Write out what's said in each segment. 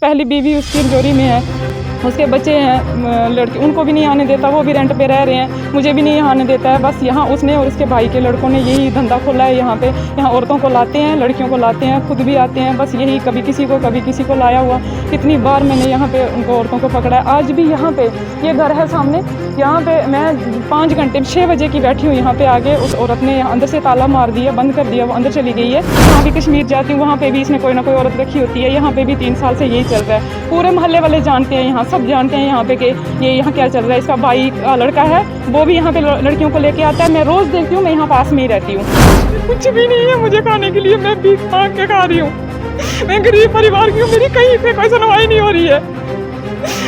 पहली बीवी उसकी रजौरी में है, उसके बच्चे हैं लड़के, उनको भी नहीं आने देता, वो भी रेंट पे रह रहे हैं, मुझे भी नहीं आने देता है। बस यहाँ उसने और उसके भाई के लड़कों ने यही धंधा खोला है यहाँ पे। यहाँ औरतों को लाते हैं, लड़कियों को लाते हैं, खुद भी आते हैं, बस यही कभी किसी को लाया हुआ। कितनी बार मैंने यहाँ पे उनको औरतों को पकड़ा है। आज भी यहाँ पे ये घर है सामने, यहाँ पे मैं 5 घंटे 6 बजे की बैठी हूँ यहाँ पे आगे, उस औरत ने अंदर से ताला मार दिया, बंद कर दिया, वो अंदर चली गई है। यहाँ भी कश्मीर जाती हूँ, वहाँ पे भी इसने कोई ना कोई औरत रखी होती है। यहाँ पे भी 3 साल से यही चल रहा है। पूरे मोहल्ले वाले जानते हैं, यहाँ सब जानते हैं यहाँ पे कि ये यहाँ क्या चल रहा है। इसका भाई लड़का है, वो भी यहाँ पे लड़कियों को लेके आता है। मैं रोज़ देखती हूँ, मैं यहाँ पास में ही रहती हूँ। कुछ भी नहीं है मुझे खाने के लिए, मैं भीख मांग के खा रही हूँ। मैं गरीब परिवार की हूँ, मेरी कहीं पे कोई सुनवाई नहीं हो रही है।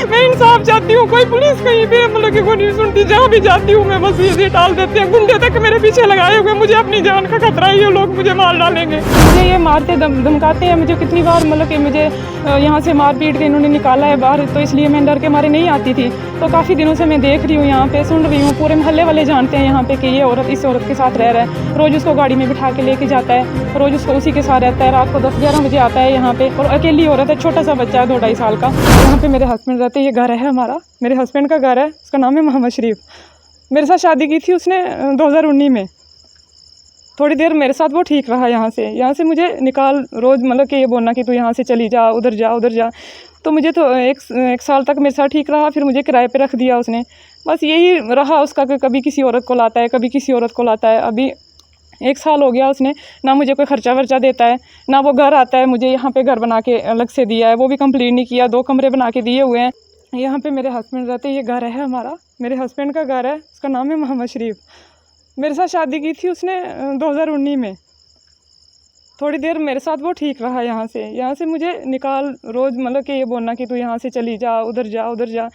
मैं इंसाफ चाहती हूँ, कोई पुलिस कहीं पे मतलब कि कोई नहीं सुनती। जहाँ भी जाती हूँ मैं बस ये टाल देते हैं, गुंडे तक मेरे पीछे लगाए हुए। मुझे अपनी जान का खतरा है, ये लोग मुझे मार डालेंगे। मुझे ये मारते धमकाते हैं। मुझे कितनी बार मतलब कि मुझे यहाँ से मार पीट के इन्होंने निकाला है बाहर, तो इसलिए मैं डर के मारे नहीं आती थी। तो काफ़ी दिनों से मैं देख रही हूँ, यहाँ पे सुन रही हूँ। पूरे मोहल्ले वाले जानते हैं यहाँ पे कि ये औरत इस औरत के साथ रह रहा है। रोज़ उसको गाड़ी में बिठा के लेके जाता है, रोज़ उसको उसी के साथ रहता है। रात को 10-11 बजे आता है यहाँ पे, और अकेली औरत है, छोटा सा बच्चा है 2-2.5 साल का। यहाँ पे मेरे हस्बैंड रहते हैं, ये घर है हमारा, मेरे हस्बैंड का घर है, उसका नाम है मोहम्मद शरीफ। मेरे साथ शादी की थी उसने 2019 में। थोड़ी देर मेरे साथ वो ठीक रहा। यहाँ से मुझे निकाल, रोज़ मतलब कि ये बोलना कि तू यहाँ से चली जा, उधर जा। तो मुझे तो एक साल तक मेरे साथ ठीक रहा, फिर मुझे किराए पे रख दिया उसने। बस यही रहा उसका कि कभी किसी औरत को लाता है, कभी किसी औरत को लाता है। अभी 1 साल हो गया, उसने ना मुझे कोई खर्चा वर्चा देता है, ना वो घर आता है। मुझे यहाँ पे घर बना के अलग से दिया है, वो भी कंप्लीट नहीं किया, 2 कमरे बना के दिए हुए हैं। यहाँ पे मेरे हस्बैंड रहते हैं, ये घर है हमारा, मेरे हस्बैंड का घर है, उसका नाम है मोहम्मद शरीफ। मेरे साथ शादी की थी उसने 2019 में। थोड़ी देर मेरे साथ वो ठीक रहा। यहाँ से मुझे निकाल, रोज़ मतलब कि ये बोलना कि तू यहाँ से चली जा, उधर जा।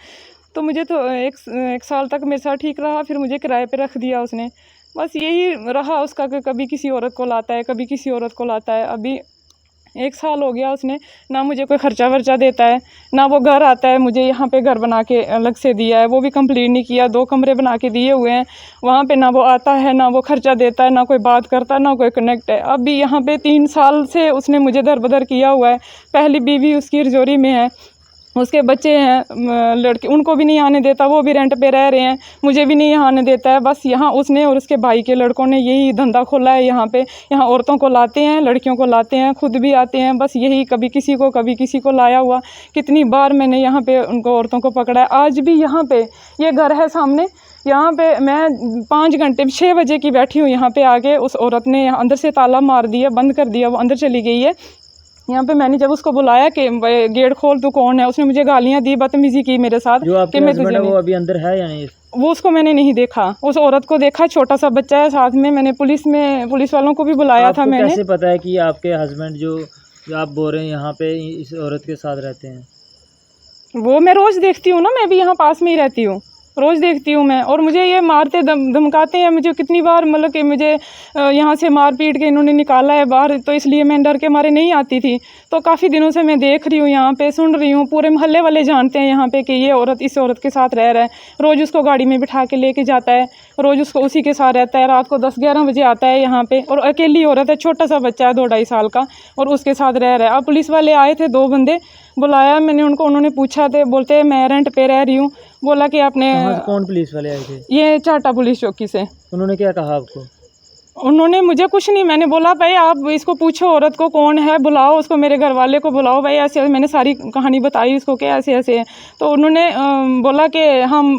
तो मुझे तो एक साल तक मेरे साथ ठीक रहा, फिर मुझे किराए पे रख दिया उसने। बस यही रहा उसका कि कभी किसी औरत को लाता है, कभी किसी औरत को लाता है। अभी 1 साल हो गया, उसने ना मुझे कोई खर्चा वर्चा देता है, ना वो घर आता है। मुझे यहाँ पे घर बना के अलग से दिया है, वो भी कंप्लीट नहीं किया, 2 कमरे बना के दिए हुए हैं। वहाँ पे ना वो आता है, ना वो खर्चा देता है, ना कोई बात करता है, ना कोई कनेक्ट है। अब भी यहाँ पे 3 साल से उसने मुझे दर बदर किया हुआ है। पहली बीवी उसकी रजौरी में है, उसके बच्चे हैं लड़के, उनको भी नहीं आने देता, वो भी रेंट पे रह रहे हैं, मुझे भी नहीं आने देता है। बस यहाँ उसने और उसके भाई के लड़कों ने यही धंधा खोला है यहाँ पे। यहाँ औरतों को लाते हैं, लड़कियों को लाते हैं, खुद भी आते हैं, बस यही कभी किसी को लाया हुआ। कितनी बार मैंने यहाँ पे उनको औरतों को पकड़ा है। आज भी यहाँ पे ये घर है सामने, यहाँ पे मैं 5 घंटे 6 बजे की बैठी हूँ यहाँ पे आगे, उस औरत ने अंदर से ताला मार दिया, बंद कर दिया, वो अंदर चली गई है। यहाँ पे मैंने जब उसको बुलाया कि गेट खोल, तू कौन है, उसने मुझे गालियाँ दी, बदतमीजी की मेरे साथ। जो आपके हस्बैंड है वो अभी अंदर है या नहीं? वो उसको मैंने नहीं देखा, उस औरत को देखा, छोटा सा बच्चा है साथ में। मैंने पुलिस वालों को भी बुलाया था। मैंने कैसे पता है कि आपके हस्बैंड जो आप बोल रहे हैं यहाँ पे इस औरत के साथ रहते हैं? वो मैं रोज़ देखती हूँ ना, मैं भी यहाँ पास में ही रहती हूँ, रोज़ देखती हूँ मैं। और मुझे ये मारते धमकाते हैं। मुझे कितनी बार मतलब कि मुझे यहाँ से मार पीट के इन्होंने निकाला है बाहर, तो इसलिए मैं डर के मारे नहीं आती थी। तो काफ़ी दिनों से मैं देख रही हूँ, यहाँ पे सुन रही हूँ। पूरे मोहल्ले वाले जानते हैं यहाँ पे कि ये औरत इस औरत के साथ रह रहा है। रोज़ उसको गाड़ी में बिठा के लेके जाता है, रोज़ उसको उसी के साथ रहता है। रात को 10-11 बजे आता है यहाँ पे, और अकेली औरत है, छोटा सा बच्चा है 2-2.5 साल का, और उसके साथ रह रहा है। अब पुलिस वाले आए थे, 2 बंदे बुलाया मैंने उनको, उन्होंने पूछा थे, बोलते मैं रेंट पे रह रही हूँ। बोला कि आपने कौन पुलिस वाले आए थे? ये चाटा पुलिस चौकी से। उन्होंने क्या कहा आपको? उन्होंने मुझे कुछ नहीं, मैंने बोला भाई आप इसको पूछो, औरत को कौन है, बुलाओ उसको, मेरे घर वाले को बुलाओ भाई, ऐसे। मैंने सारी कहानी बताई उसको कि ऐसे ऐसे है। तो उन्होंने बोला कि हम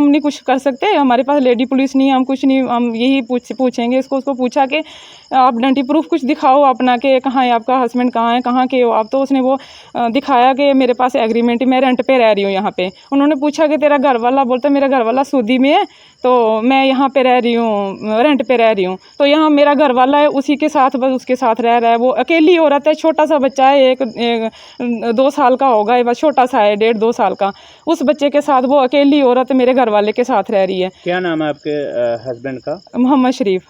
नहीं कुछ कर सकते, हमारे पास लेडी पुलिस नहीं है, हम कुछ नहीं, हम यही पूछेंगे इसको। उसको पूछा कि आप आइडेंटिटी प्रूफ कुछ दिखाओ अपना, कि कहाँ है आपका हस्बैंड, कहाँ के हो आप। तो उसने वो दिखाया कि मेरे पास एग्रीमेंट, मैं रेंट पे रह रही हूँ यहाँ पे। उन्होंने पूछा कि तेरा घर वाला, बोलता मेरा घर वाला सऊदी में है, तो मैं यहाँ पे रह रही हूँ, रेंट पे रह रही हूँ। तो यहाँ मेरा घर वाला है, उसी के साथ, बस उसके साथ रह रहा है। वो अकेली औरत है, छोटा सा बच्चा है, 2 साल का होगा, बस छोटा सा है, 1.5-2 साल का। उस बच्चे के साथ वो अकेली औरत मेरे घर वाले के साथ रह रही है। क्या नाम है आपके हस्बैंड का? मोहम्मद शरीफ।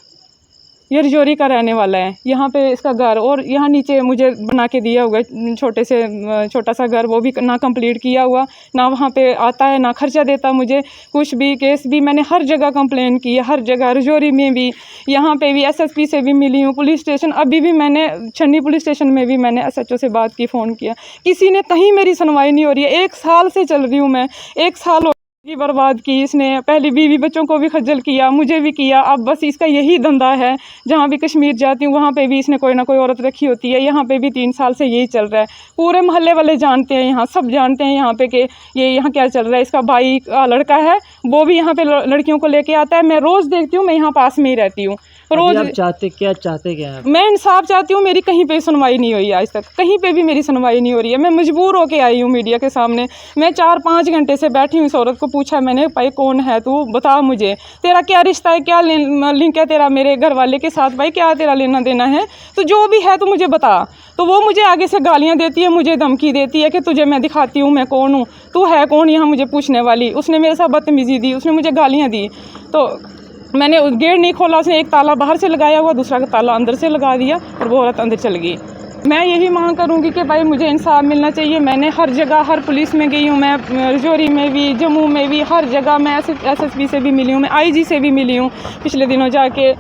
ये रजौरी का रहने वाला है। यहाँ पे इसका घर, और यहाँ नीचे मुझे बना के दिया हुआ है छोटा सा घर, वो भी ना कंप्लीट किया हुआ, ना वहाँ पे आता है, ना खर्चा देता मुझे कुछ भी। केस भी मैंने हर जगह कंप्लेन की है, हर जगह, रजौरी में भी, यहाँ पे भी SSP से भी मिली हूँ, पुलिस स्टेशन, अभी भी मैंने छन्नी पुलिस स्टेशन में भी मैंने SHO से बात की, फ़ोन किया, किसी ने कहीं मेरी सुनवाई नहीं हो रही है। 1 साल से चल रही हूँ मैं, 1 साल हो की बर्बाद की इसने। पहले बीवी बच्चों को भी खज्जल किया, मुझे भी किया। अब बस इसका यही धंधा है, जहाँ भी कश्मीर जाती हूँ वहाँ पे भी इसने कोई ना कोई औरत रखी होती है। यहाँ पे भी 3 साल से यही चल रहा है। पूरे मोहल्ले वाले जानते हैं, यहाँ सब जानते हैं यहाँ पे कि ये यहाँ क्या चल रहा है। इसका भाई का लड़का है, वो भी यहाँ पे लड़कियों को लेके आता है। मैं रोज़ देखती हूँ, मैं यहाँ पास में ही रहती हूँ रोज़। आप चाहते क्या हैं? मैं इंसाफ चाहती हूँ। मेरी कहीं पे सुनवाई नहीं हुई आज तक, कहीं पे भी मेरी सुनवाई नहीं हो रही है। मैं मजबूर होके आई हूँ मीडिया के सामने। मैं 4-5 घंटे से बैठी हूँ, इस औरत को पूछा मैंने, भाई कौन है तू, बता मुझे, तेरा क्या रिश्ता है, क्या लिंक है तेरा मेरे घर वाले के साथ, भाई क्या तेरा लेना देना है, तो जो भी है तो मुझे बता। तो वो मुझे आगे से गालियाँ देती है, मुझे धमकी देती है कि तुझे मैं दिखाती हूँ मैं कौन हूँ, तू है कौन यहाँ मुझे पूछने वाली। उसने मेरे साथ बदतमीजी दी, उसने मुझे गालियाँ दी। तो मैंने गेट नहीं खोला, उसने एक ताला बाहर से लगाया हुआ, दूसरा ताला अंदर से लगा दिया, और वो औरत अंदर चल गई। मैं यही मांग करूंगी कि भाई मुझे इंसाफ मिलना चाहिए। मैंने हर जगह, हर पुलिस में गई हूँ, मैं रजौरी में भी, जम्मू में भी, हर जगह मैं SSP से भी मिली हूँ, मैं IG से भी मिली हूँ पिछले दिनों जाके,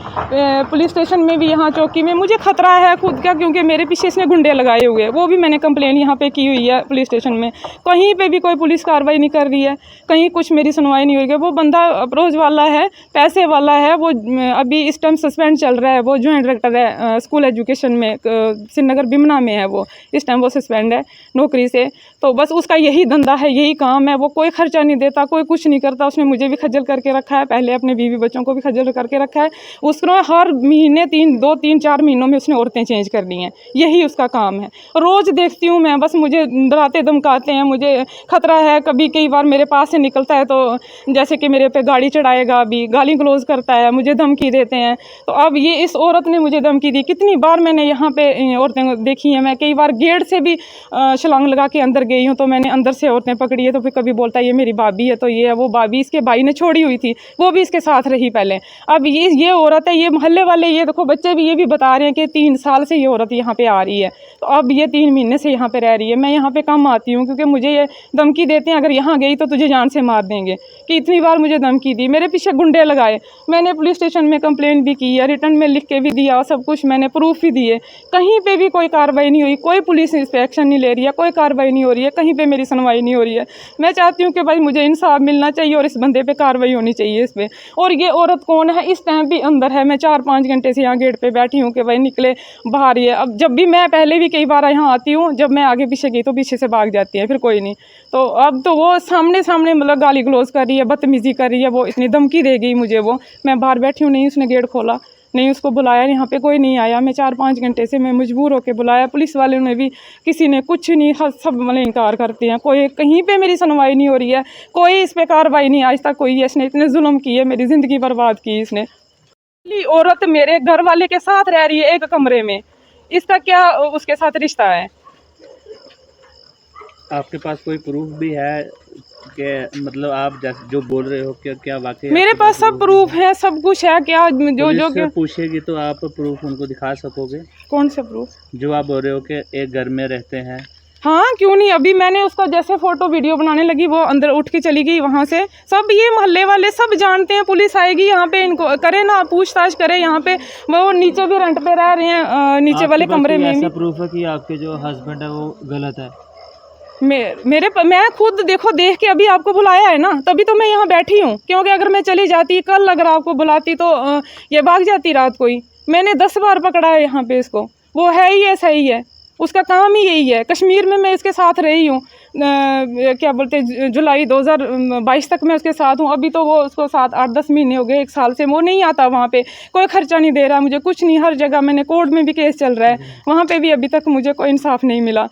पुलिस स्टेशन में भी, यहाँ चौकी में। मुझे खतरा है खुद का, क्योंकि मेरे पीछे इसने गुंडे लगाए हुए हैं। वो भी मैंने कंप्लेन यहाँ पे की हुई है पुलिस स्टेशन में, कहीं पर भी कोई पुलिस कार्रवाई नहीं कर रही है, कहीं कुछ मेरी सुनवाई नहीं हो रही है। वो बंदा अप्रोच वाला है, पैसे वाला है, वो अभी इस टाइम सस्पेंड चल रहा है। वो जॉइंट डायरेक्टर है स्कूल एजुकेशन में, श्रीनगर बिमना में है। वो इस टाइम वो सस्पेंड है नौकरी से। तो बस उसका यही धंधा है, यही काम है। वो कोई खर्चा नहीं देता, कोई कुछ नहीं करता। उसने मुझे भी खज्जल करके रखा है, पहले अपने बीवी बच्चों को भी खज्जल करके रखा है। उसने हर महीने 2-3-4 महीनों में उसने औरतें चेंज कर दी हैं, यही उसका काम है। रोज़ देखती हूँ मैं, बस मुझे डराते धमकाते हैं, मुझे खतरा है। कभी कई बार मेरे पास से निकलता है तो जैसे कि मेरे पे गाड़ी चढ़ाएगा, अभी गाली गलौज करता है, मुझे धमकी देते हैं। तो अब ये इस औरत ने मुझे धमकी दी। कितनी बार मैंने यहाँ पे औरतें देखी हैं, मैं कई बार गेट से भी छलांग लगा के अंदर गई हूँ, तो मैंने अंदर से औरतें पकड़ी है। तो फिर कभी बोलता है ये मेरी भाभी है, तो ये है वो भाभी, इसके भाई ने छोड़ी हुई थी, वो भी इसके साथ रही पहले। अब ये औरत है, ये मोहल्ले वाले, ये देखो बच्चे भी ये भी बता रहे हैं कि 3 साल से ये औरत यहाँ पे आ रही है। तो अब ये 3 महीने से यहाँ पे रह रही है। मैं यहाँ पे कम आती हूँ क्योंकि मुझे ये धमकी देते हैं, अगर यहाँ गई तो तुझे जान से मार देंगे, कि इतनी बार मुझे धमकी दी। मेरे पीछे गुंडे लगाए। मैंने पुलिस स्टेशन में कंप्लेंट भी की है, रिटर्न में लिख के भी दिया, सब कुछ मैंने प्रूफ भी दिए। कहीं पे भी कोई कार्रवाई नहीं हुई, कोई पुलिस इस पे एक्शन नहीं ले रही है, कोई कार्रवाई नहीं हो रही है, कहीं पे मेरी सुनवाई नहीं हो रही है। मैं चाहती हूँ कि भाई मुझे इंसाफ मिलना चाहिए और इस बंदे पे कार्रवाई होनी चाहिए इस पे। और ये औरत कौन है, इस टाइम भी अंदर है। मैं 4-5 घंटे से यहाँ गेट पे बैठी हूँ कि भाई निकले बाहर। ये अब जब भी मैं पहले भी कई बार यहाँ आती हूँ, जब मैं आगे पीछे गई तो पीछे से भाग जाती है, फिर कोई नहीं। तो अब तो वो सामने मतलब गाली गलौज कर रही है, बदतमीजी कर रही है। वो इतनी धमकी दे गई मुझे। वो मैं बाहर बैठी हूँ, नहीं उसने गेट खोला, नहीं उसको बुलाया, यहाँ पे कोई नहीं आया। मैं 4-5 घंटे से मैं मजबूर होकर बुलाया। पुलिस वाले ने भी, किसी ने कुछ नहीं, सब मतलब इनकार करते हैं। कोई कहीं पे मेरी सुनवाई नहीं हो रही है, कोई इस पे कार्रवाई नहीं आज तक कोई। इसने इतने जुल्म किए, मेरी ज़िंदगी बर्बाद की इसने। औरत मेरे घर वाले के साथ रह रही है एक कमरे में, इसका क्या उसके साथ रिश्ता है? आपके पास कोई प्रूफ भी है कि मतलब आप जो बोल रहे हो क्या वाकई? मेरे पास सब प्रूफ है, सब कुछ है। क्या जो पूछेगी तो आप प्रूफ उनको दिखा सकोगे? कौन से प्रूफ? जो आप बोल रहे हो कि एक घर में रहते हैं। हाँ क्यों नहीं। अभी मैंने उसका जैसे फ़ोटो वीडियो बनाने लगी, वो अंदर उठ के चली गई वहाँ से। सब ये मोहल्ले वाले सब जानते हैं। पुलिस आएगी यहाँ पे, इनको करे ना, पूछताछ करे यहाँ पे। वो नीचे भी रेंट पे रह रहे हैं, नीचे वाले कमरे में। ऐसा प्रूफ है कि आपके जो हस्बैंड है वो गलत है? मैं खुद देखो, देख के अभी आपको बुलाया है ना, तभी तो मैं यहाँ बैठी हूँ। क्योंकि अगर मैं चली जाती कल, अगर आपको बुलाती तो ये भाग जाती रात को ही। मैंने 10 बार पकड़ा है यहाँ पे इसको। वो है ही ऐसा ही है, उसका काम ही यही है। कश्मीर में मैं इसके साथ रही हूँ, क्या बोलते, जुलाई 2022 तक मैं उसके साथ हूँ। अभी तो वो उसको 7-8-10 महीने हो गए, 1 साल से वो नहीं आता वहाँ पे। कोई खर्चा नहीं दे रहा मुझे, कुछ नहीं। हर जगह मैंने, कोर्ट में भी केस चल रहा है, वहाँ पे भी अभी तक मुझे कोई इंसाफ नहीं मिला।